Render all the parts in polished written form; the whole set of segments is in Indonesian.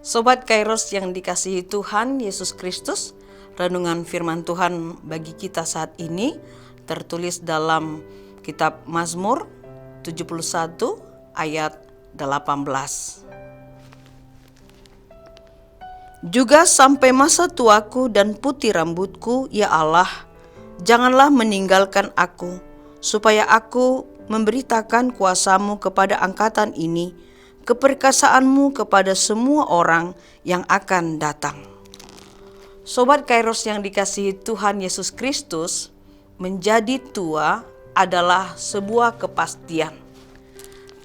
Sobat Kairos yang dikasihi Tuhan Yesus Kristus, renungan firman Tuhan bagi kita saat ini tertulis dalam kitab Mazmur 71 ayat 18. Juga sampai masa tuaku dan putih rambutku, ya Allah, janganlah meninggalkan aku, supaya aku memberitakan kuasamu kepada angkatan ini, keperkasaanmu kepada semua orang yang akan datang. Sobat Kairos yang dikasihi Tuhan Yesus Kristus, menjadi tua adalah sebuah kepastian.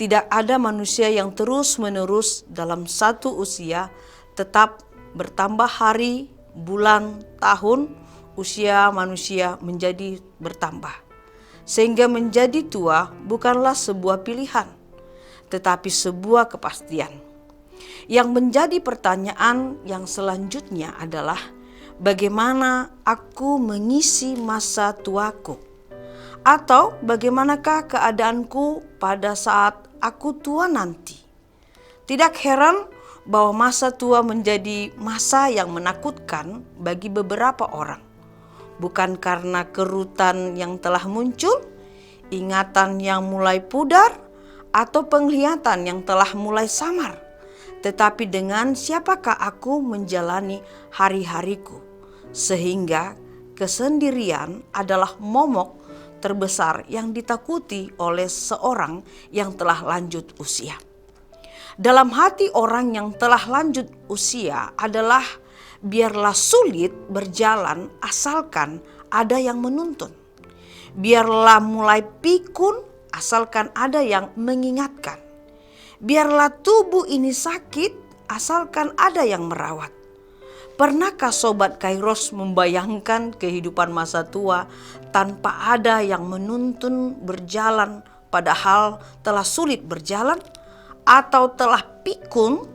Tidak ada manusia yang terus-menerus dalam satu usia tetap bertambah hari, bulan, tahun, usia manusia menjadi bertambah. Sehingga menjadi tua bukanlah sebuah pilihan, tetapi sebuah kepastian. Yang menjadi pertanyaan yang selanjutnya adalah, bagaimana aku mengisi masa tuaku? Atau bagaimanakah keadaanku pada saat aku tua nanti? Tidak heran bahwa masa tua menjadi masa yang menakutkan bagi beberapa orang. Bukan karena kerutan yang telah muncul, ingatan yang mulai pudar, atau penglihatan yang telah mulai samar, tetapi dengan siapakah aku menjalani hari-hariku, sehingga kesendirian adalah momok terbesar yang ditakuti oleh seorang yang telah lanjut usia. Dalam hati orang yang telah lanjut usia adalah, biarlah sulit berjalan asalkan ada yang menuntun. Biarlah mulai pikun asalkan ada yang mengingatkan. Biarlah tubuh ini sakit asalkan ada yang merawat. Pernahkah Sobat Kairos membayangkan kehidupan masa tua tanpa ada yang menuntun berjalan, padahal telah sulit berjalan? Atau telah pikun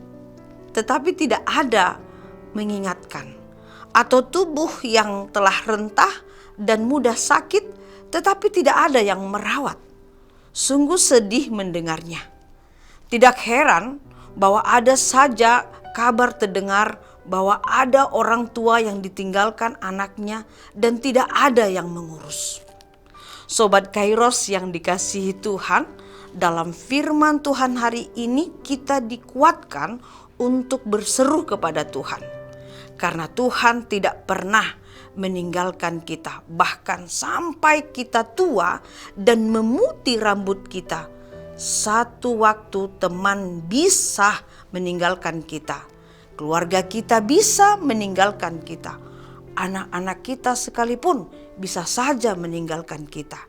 tetapi tidak ada mengingatkan? Atau tubuh yang telah rentah dan mudah sakit tetapi tidak ada yang merawat? Sungguh sedih mendengarnya. Tidak heran bahwa ada saja kabar terdengar bahwa ada orang tua yang ditinggalkan anaknya dan tidak ada yang mengurus. Sobat Kairos yang dikasihi Tuhan, dalam firman Tuhan hari ini kita dikuatkan untuk berseru kepada Tuhan. Karena Tuhan tidak pernah meninggalkan kita, bahkan sampai kita tua dan memutih rambut kita. Satu waktu teman bisa meninggalkan kita, keluarga kita bisa meninggalkan kita, anak-anak kita sekalipun bisa saja meninggalkan kita.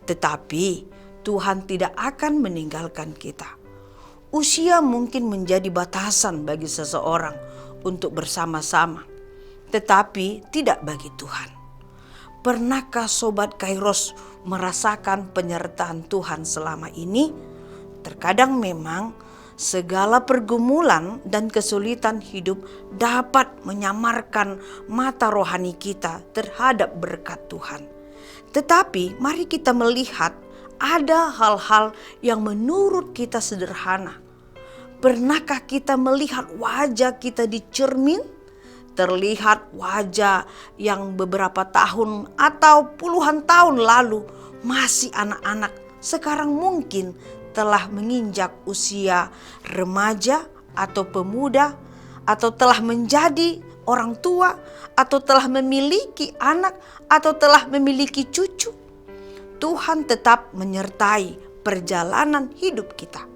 Tetapi Tuhan tidak akan meninggalkan kita. Usia mungkin menjadi batasan bagi seseorang untuk bersama-sama, tetapi tidak bagi Tuhan. Pernahkah Sobat Kairos merasakan penyertaan Tuhan selama ini? Terkadang memang segala pergumulan dan kesulitan hidup dapat menyamarkan mata rohani kita terhadap berkat Tuhan. Tetapi mari kita melihat ada hal-hal yang menurut kita sederhana. Pernahkah kita melihat wajah kita di cermin? Terlihat wajah yang beberapa tahun atau puluhan tahun lalu masih anak-anak, sekarang mungkin telah menginjak usia remaja atau pemuda, atau telah menjadi orang tua, atau telah memiliki anak, atau telah memiliki cucu. Tuhan tetap menyertai perjalanan hidup kita.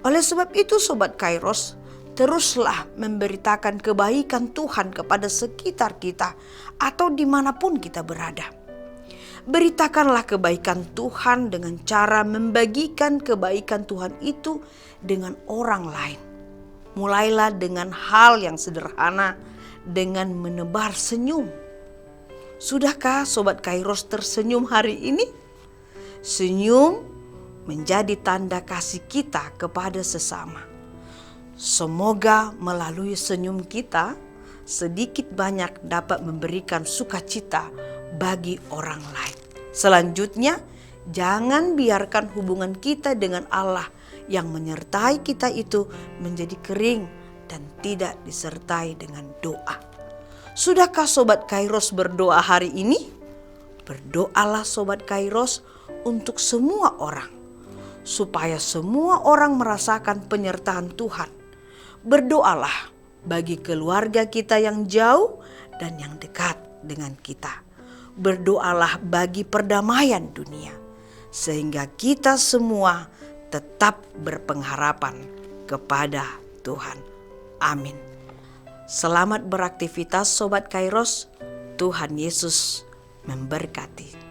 Oleh sebab itu Sobat Kairos, teruslah memberitakan kebaikan Tuhan kepada sekitar kita atau dimanapun kita berada. Beritakanlah kebaikan Tuhan dengan cara membagikan kebaikan Tuhan itu dengan orang lain. Mulailah dengan hal yang sederhana, dengan menebar senyum. Sudahkah Sobat Kairos tersenyum hari ini? Senyum menjadi tanda kasih kita kepada sesama. Semoga melalui senyum kita sedikit banyak dapat memberikan sukacita bagi orang lain. Selanjutnya, jangan biarkan hubungan kita dengan Allah yang menyertai kita itu menjadi kering dan tidak disertai dengan doa. Sudahkah Sobat Kairos berdoa hari ini? Berdoalah Sobat Kairos untuk semua orang, supaya semua orang merasakan penyertaan Tuhan. Berdoalah bagi keluarga kita yang jauh dan yang dekat dengan kita. Berdoalah bagi perdamaian dunia, sehingga kita semua tetap berpengharapan kepada Tuhan. Amin. Selamat beraktivitas Sobat Kairos. Tuhan Yesus memberkati.